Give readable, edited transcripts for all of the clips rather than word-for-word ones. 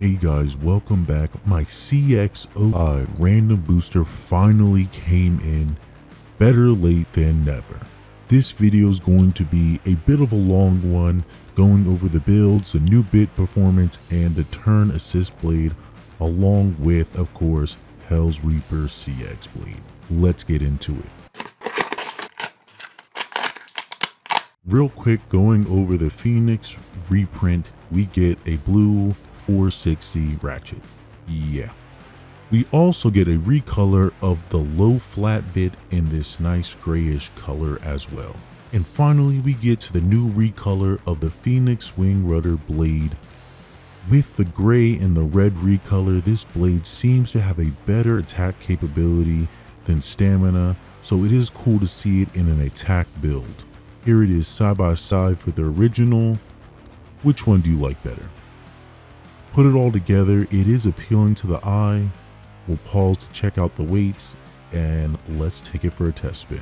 Hey guys, welcome back. My CX-05 random booster finally came in. Better late than never. This video is going to be a bit of a long one, going over the builds, the new bit performance, and the turn assist blade, along with, of course, Hells Reaper CX blade. Let's get into it. Real quick, going over the Phoenix reprint, we get a blue 460 ratchet. Yeah. We also get a recolor of the low flat bit in this nice grayish color as well. And finally, we get to the new recolor of the Phoenix Rudder blade. With the gray and the red recolor, this blade seems to have a better attack capability than stamina, so it is cool to see it in an attack build. Here it is side by side for the original. Which one do you like better? Put it all together, it is appealing to the eye. We'll pause to check out the weights, and let's take it for a test spin.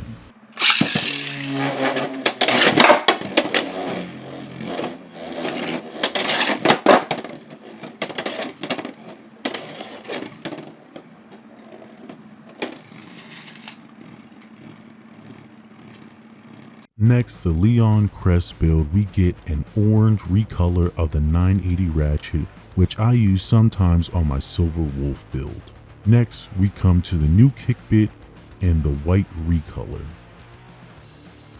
Next, the Leon Crest build, we get an orange recolor of the 980 ratchet, which I use sometimes on my Silver Wolf build. Next, we come to the new kick bit and the white recolor.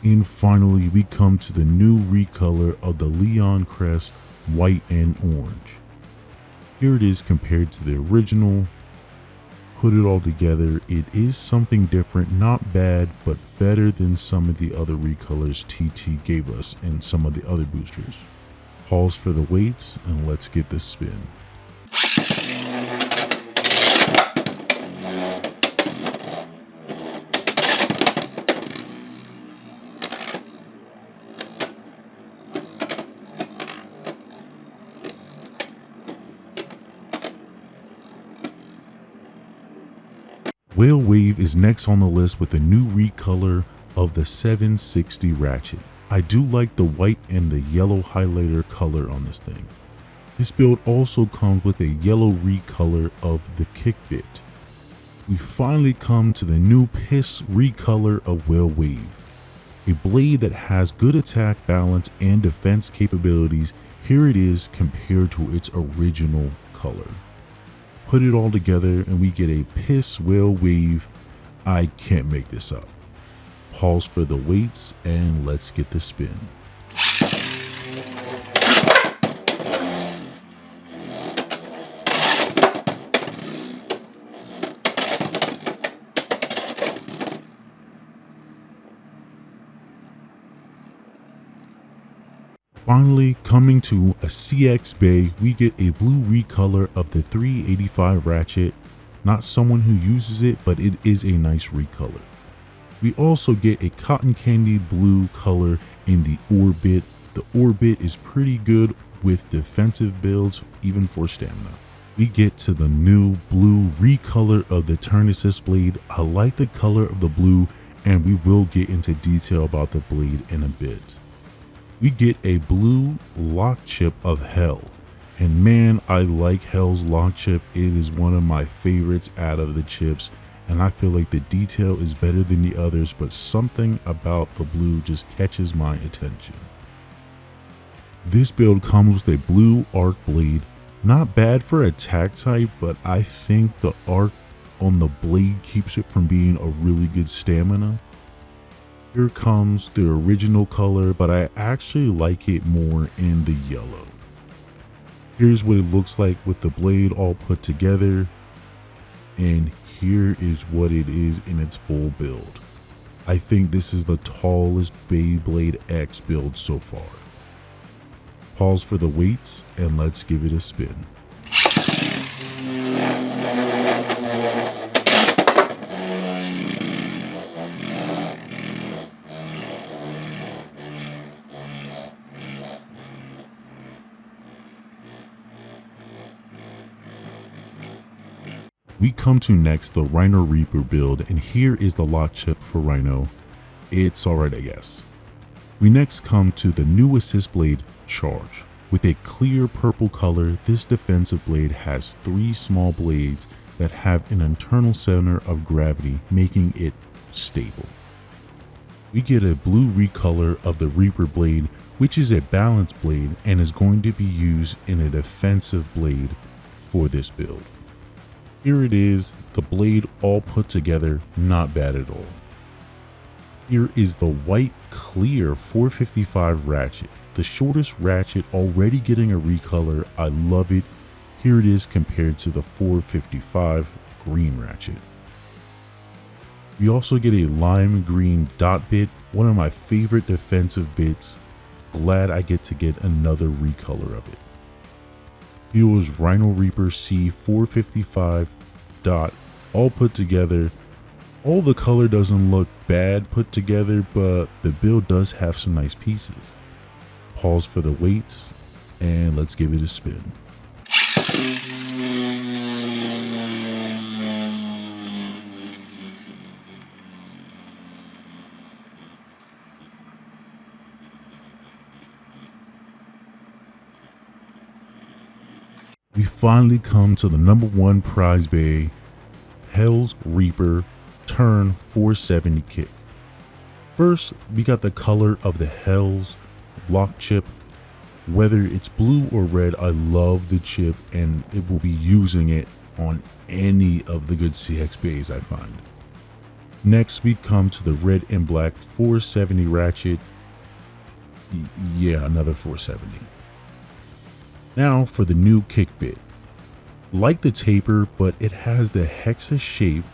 And finally, we come to the new recolor of the Leon Crest, white and orange. Here it is compared to the original. Put it all together, it is something different, not bad, but better than some of the other recolors TT gave us in some of the other boosters. Pause for the weights, and let's get this spin. Whale Wave is next on the list with a new recolor of the 760 ratchet. I do like the white and the yellow highlighter color on this thing. This build also comes with a yellow recolor of the kick bit. We finally come to the new piss recolor of Whale Wave. A blade that has good attack balance and defense capabilities. Here it is compared to its original color. Put it all together and we get a piss Whale Wave. I can't make this up. Pause for the weights and let's get the spin. Finally, coming to a CX bay, we get a blue recolor of the 385 ratchet. Not someone who uses it, but it is a nice recolor. We also get a cotton candy blue color in the orbit. The orbit is pretty good with defensive builds, even for stamina. We get to the new blue recolor of the turn assist blade. I like the color of the blue, and we will get into detail about the blade in a bit. We get a blue lock chip of Hell. And man, I like Hell's lock chip. It is one of my favorites out of the chips. And I feel like the detail is better than the others, but something about the blue just catches my attention. This build comes with a blue arc blade. Not bad for attack type, but I think the arc on the blade keeps it from being a really good stamina. Here comes the original color, but I actually like it more in the yellow. Here's what it looks like with the blade all put together. And here is what it is in its full build. I think this is the tallest Beyblade X build so far. Pause for the weights and let's give it a spin. We come to next the Rhino Reaper build, and here is the lock chip for Rhino. It's alright, I guess. We next come to the new assist blade Charge. With a clear purple color, this defensive blade has 3 small blades that have an internal center of gravity, making it stable. We get a blue recolor of the Reaper blade, which is a balanced blade and is going to be used in a defensive blade for this build. Here it is, the blade all put together, not bad at all. Here is the white clear 455 ratchet, the shortest ratchet, already getting a recolor. I love it. Here it is compared to the 455 green ratchet. We also get a lime green dot bit, one of my favorite defensive bits. Glad I get to get another recolor of it. Here was Rhino Reaper C455 dot, all put together. All the color doesn't look bad put together, but the build does have some nice pieces. Pause for the weights, and let's give it a spin. We finally come to the #1 prize bay, Hells Reaper T4-70K. First, we got the color of the Hells lock chip. Whether it's blue or red, I love the chip and it will be using it on any of the good CX bays I find. Next, we come to the red and black 470 ratchet. Yeah, another 470. Now for the new kick bit. Like the taper, but it has the hexa shape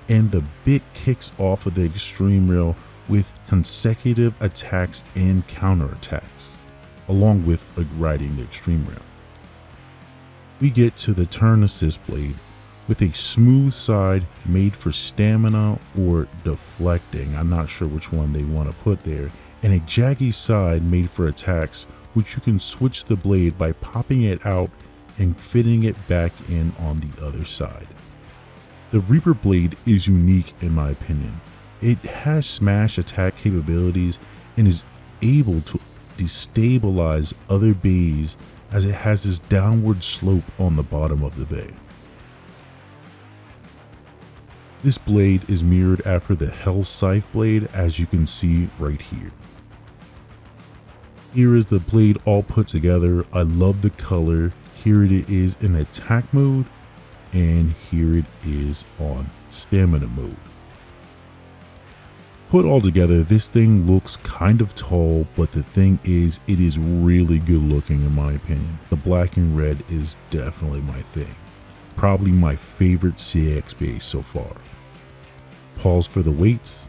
and the bit kicks off of the extreme rail with consecutive attacks and counterattacks, along with riding the extreme rail. We get to the turn assist blade with a smooth side made for stamina or deflecting, I'm not sure which one they want to put there, and a jaggy side made for attacks, which you can switch the blade by popping it out and fitting it back in on the other side. The Reaper blade is unique in my opinion. It has smash attack capabilities and is able to destabilize other bays as it has this downward slope on the bottom of the bay. This blade is mirrored after the Hell Scythe blade, as you can see right here. Here is the blade all put together. I love the color. Here it is in attack mode, and here it is on stamina mode. Put all together, this thing looks kind of tall, but the thing is, it is really good looking in my opinion. The black and red is definitely my thing. Probably my favorite CX base so far. Pause for the weights,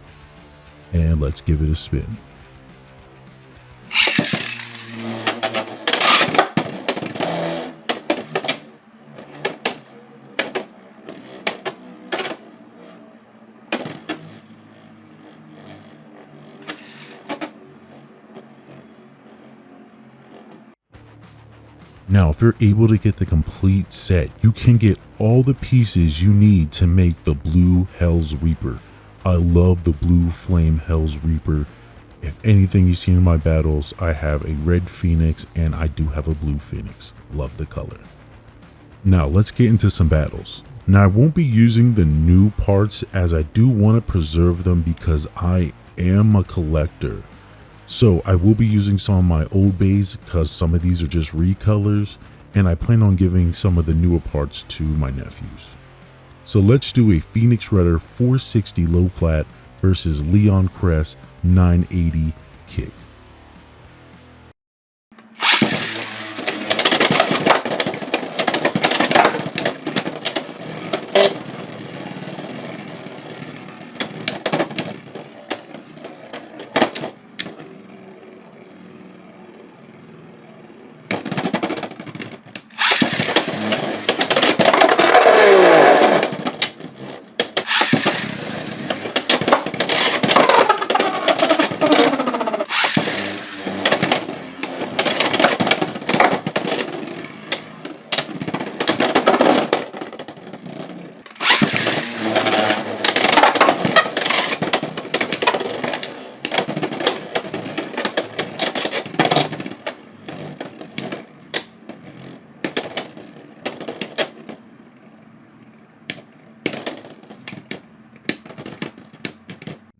and let's give it a spin. Now, if you're able to get the complete set, you can get all the pieces you need to make the blue Hells Reaper. I love the blue flame Hells Reaper. If anything you've seen in my battles, I have a red Phoenix and I do have a blue Phoenix. Love the color. Now, let's get into some battles. Now, I won't be using the new parts as I do want to preserve them because I am a collector. So I will be using some of my old bays because some of these are just recolors, and I plan on giving some of the newer parts to my nephews. So let's do a Phoenix Rudder 460 low flat versus Leon Crest 980 kick.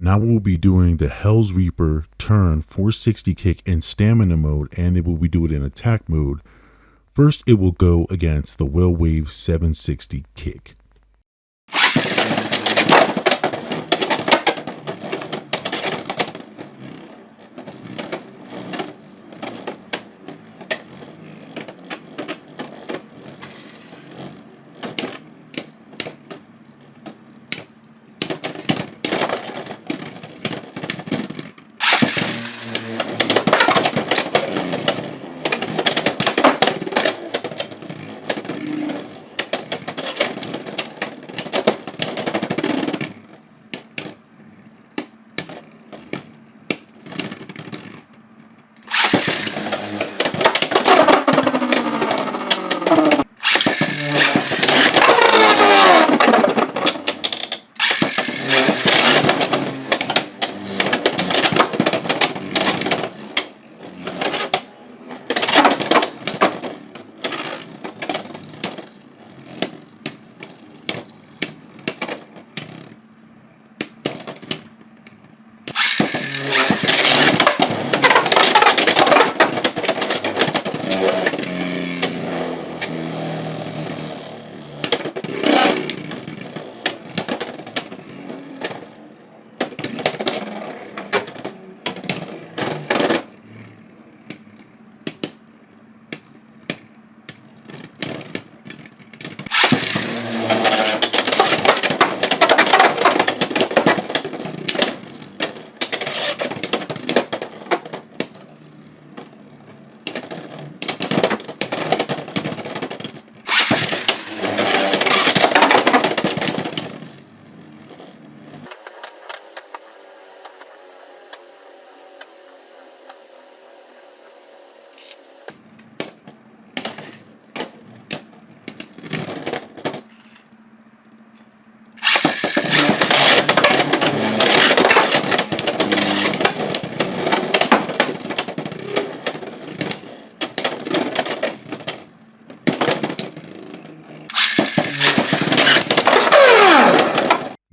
Now we'll be doing the Hells Reaper turn 460 kick in stamina mode, and it will be doing it in attack mode. First, it will go against the Will Wave 760 kick.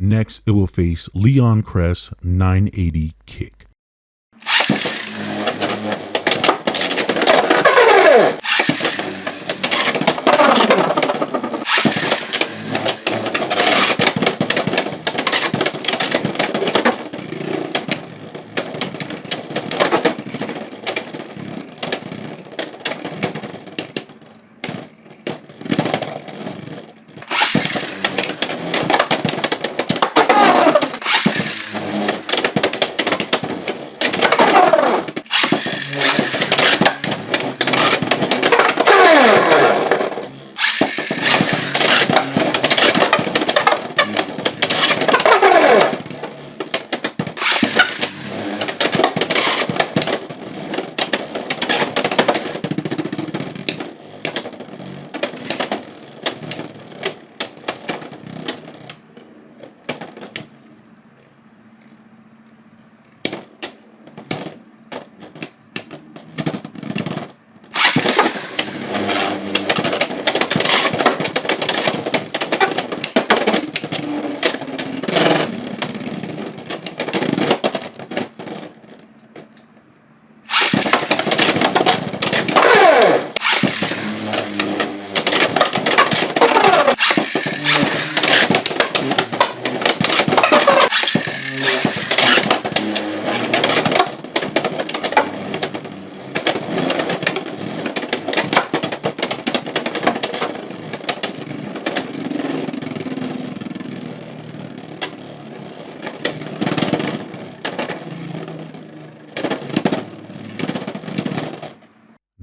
Next, it will face Leon Crest 980 kick.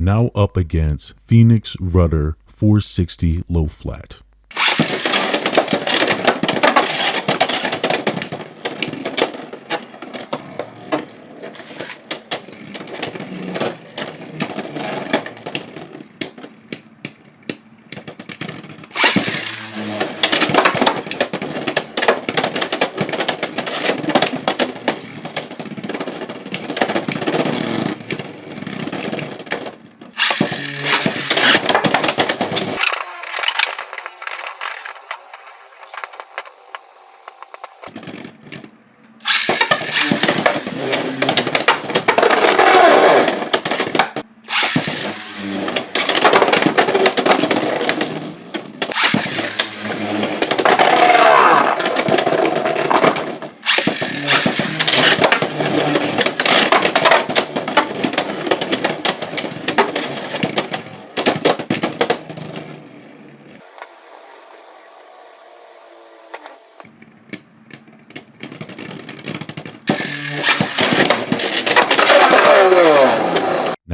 Now up against Phoenix Rudder 460 low flat.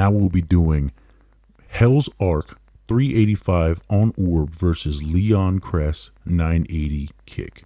Now we'll be doing Hells Arc 385 on Orb versus Leon Crest 980 kick.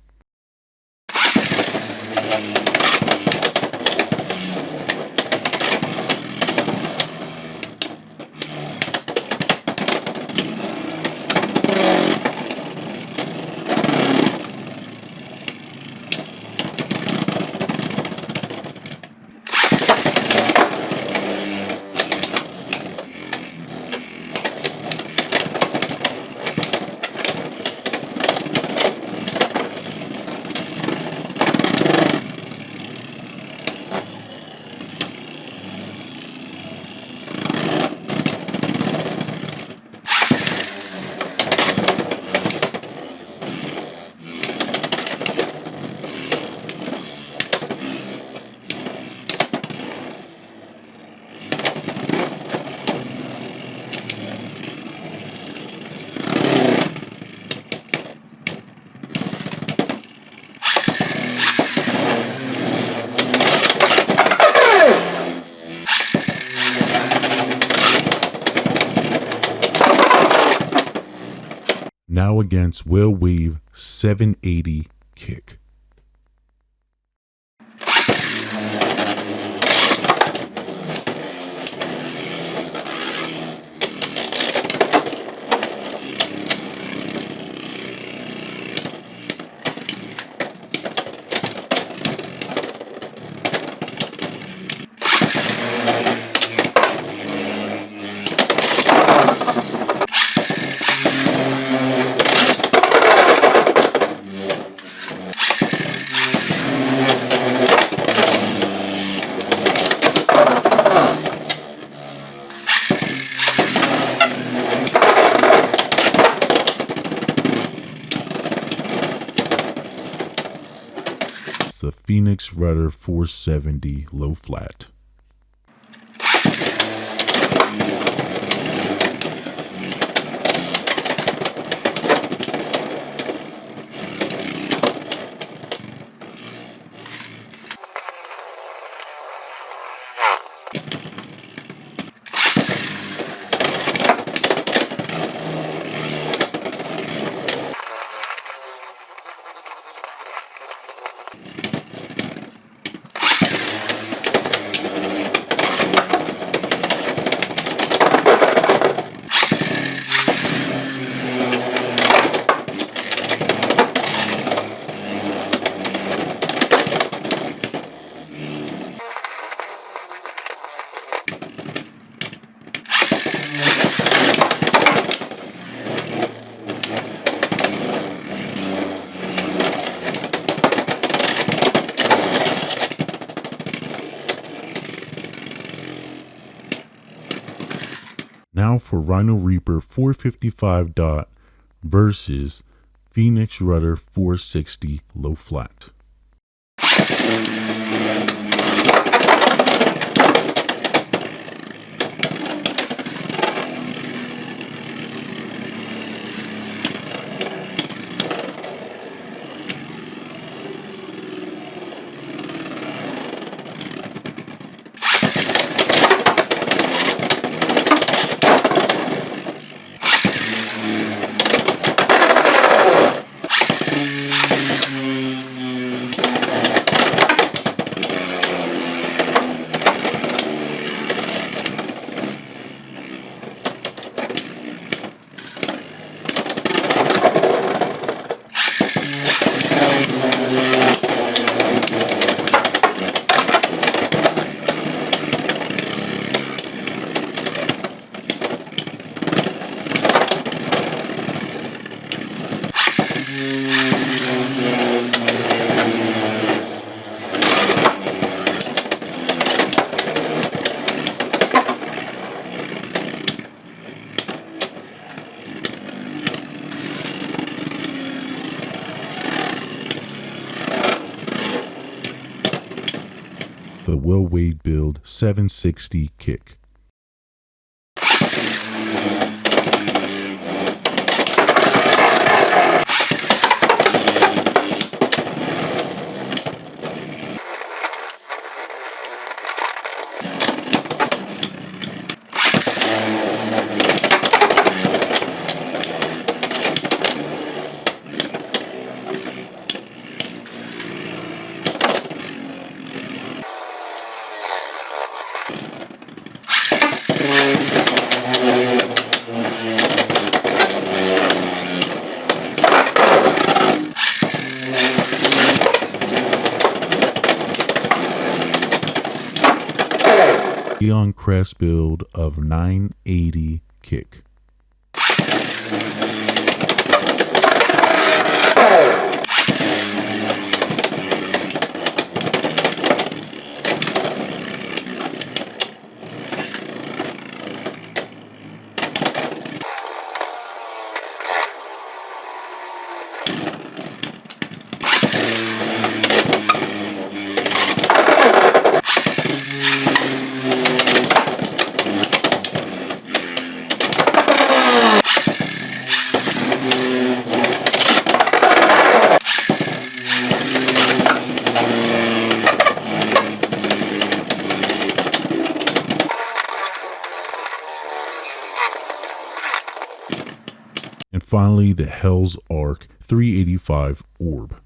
Now against Whale Wave 780 kick. The Phoenix Rudder 470 low flat. Now for Rhino Reaper 455 dot versus Phoenix Rudder 460 low flat. The Will Wade Build 760 kick. Leon Crest build of 980 kick. And finally, the Hells Arc 385 orb.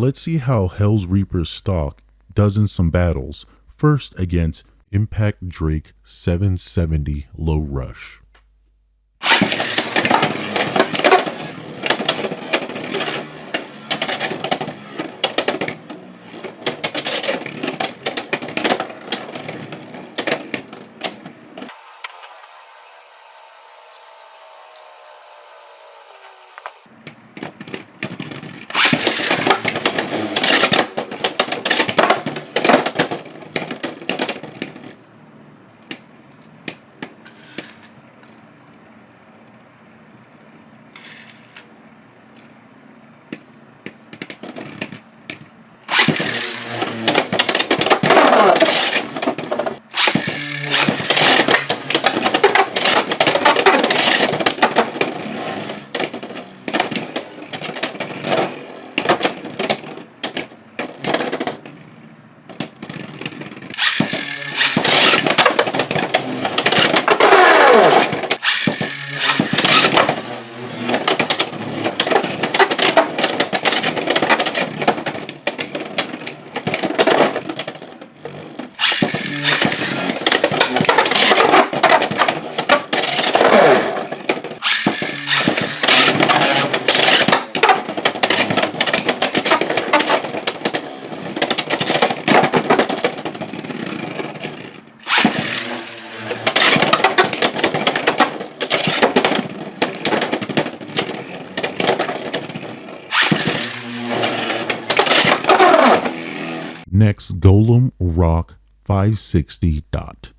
Let's see how Hells Reaper's stock does in some battles. First against Impact Drake 770 Low Rush. Next, Golem Rock 560 dot.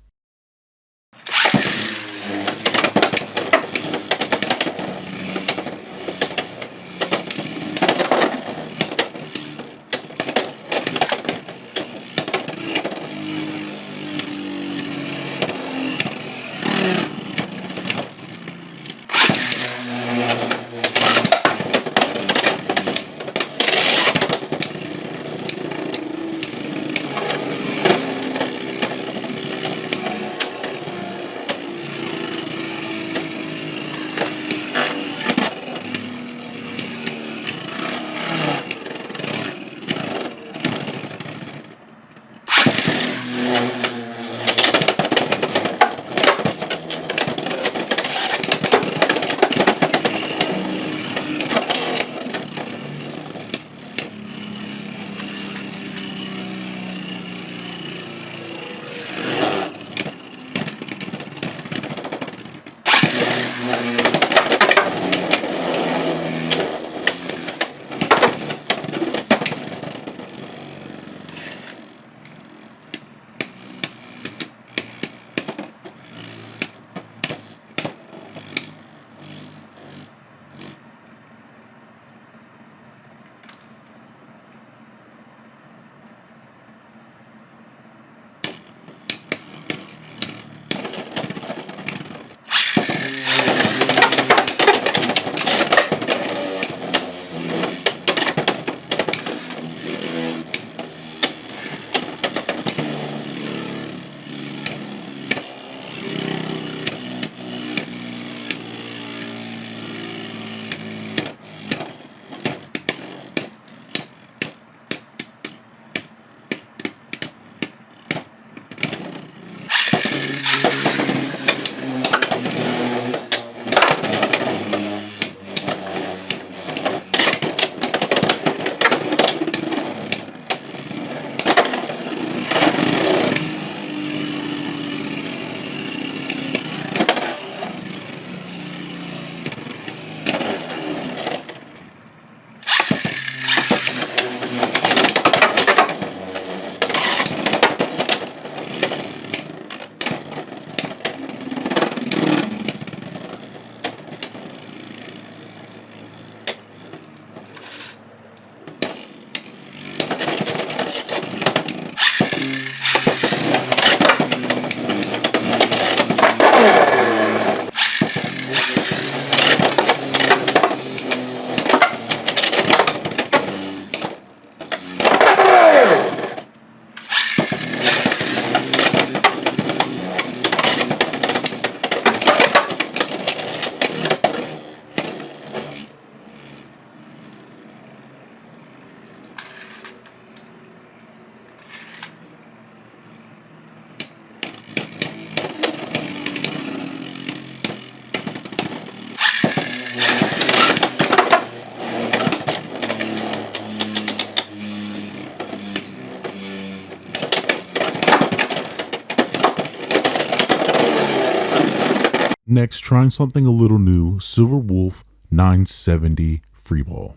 Next, trying something a little new, Silver Wolf 970 Freeball.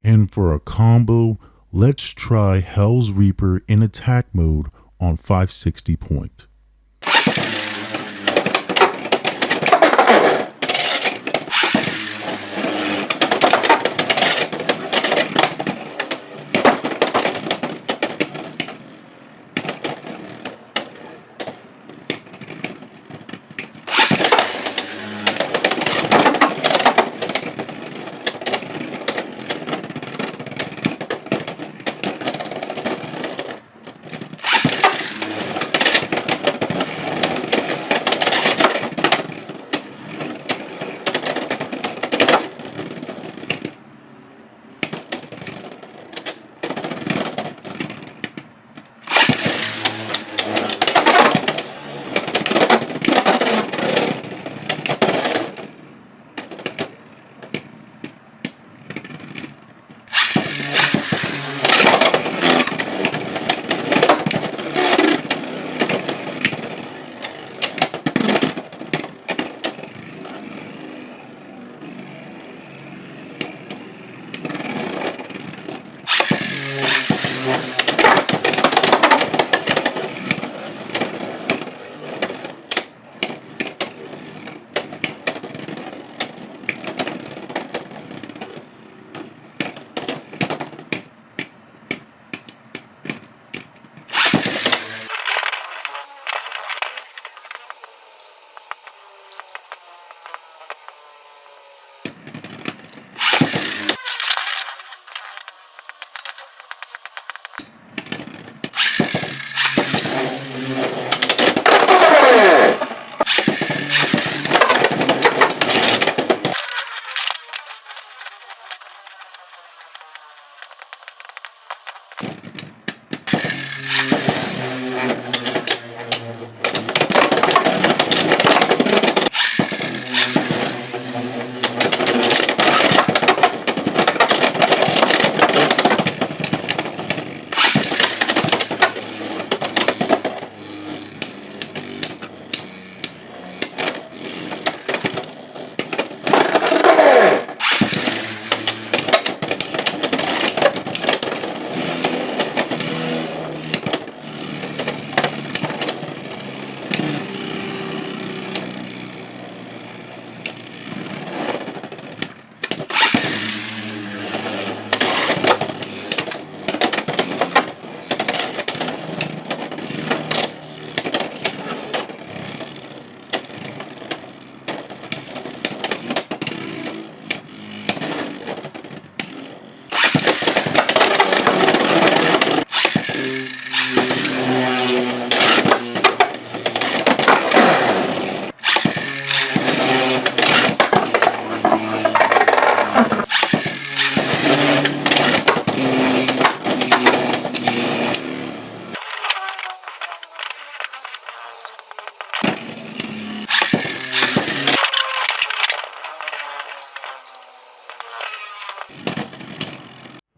And for a combo, let's try Hells Reaper in attack mode on 560 point.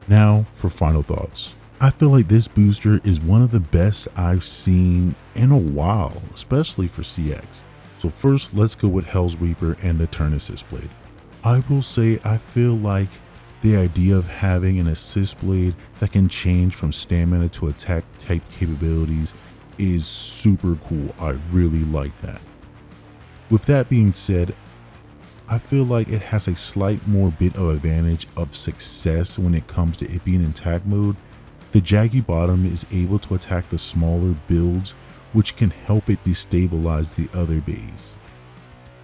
Now for final thoughts. I feel like this booster is one of the best I've seen in a while, especially for CX. So first, let's go with Hells Reaper and the turn assist blade. I will say I feel like the idea of having an assist blade that can change from stamina to attack type capabilities is super cool. I really like that. With that being said, I feel like it has a slight more bit of advantage of success when it comes to it being in attack mode. The jaggy bottom is able to attack the smaller builds, which can help it destabilize the other bays.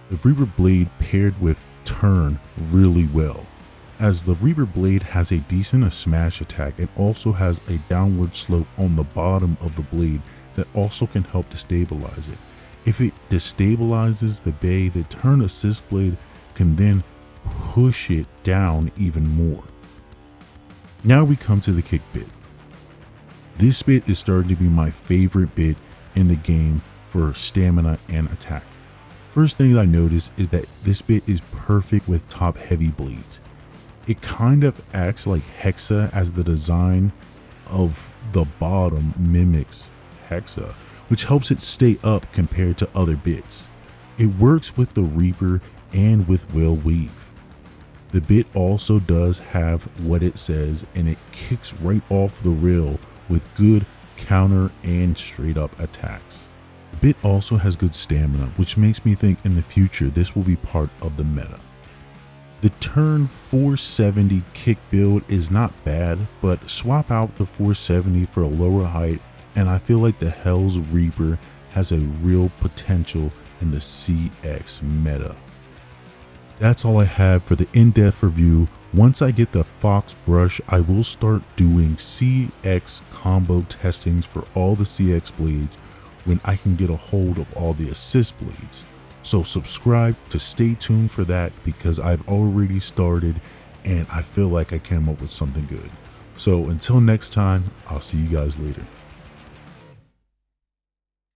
The Reaper blade paired with turn really well, as the Reaper blade has a decent smash attack and also has a downward slope on the bottom of the blade that also can help destabilize it. If it destabilizes the bay, the turn assist blade can then push it down even more. Now we come to the kick bit. This bit is starting to be my favorite bit in the game for stamina and attack. First thing I notice is that this bit is perfect with top heavy blades. It kind of acts like Hexa, as the design of the bottom mimics Hexa, which helps it stay up compared to other bits. It works with the Reaper and with Will Weave. The bit also does have what it says, and it kicks right off the rail with good counter and straight up attacks. The bit also has good stamina, which makes me think in the future this will be part of the meta. The turn 470 kick build is not bad, but swap out the 470 for a lower height and I feel like the Hells Reaper has a real potential in the CX meta. That's all I have for the in-depth review. Once I get the Fox brush, I will start doing CX combo testings for all the CX blades when I can get a hold of all the assist blades. So subscribe to stay tuned for that, because I've already started and I feel like I came up with something good. So until next time, I'll see you guys later.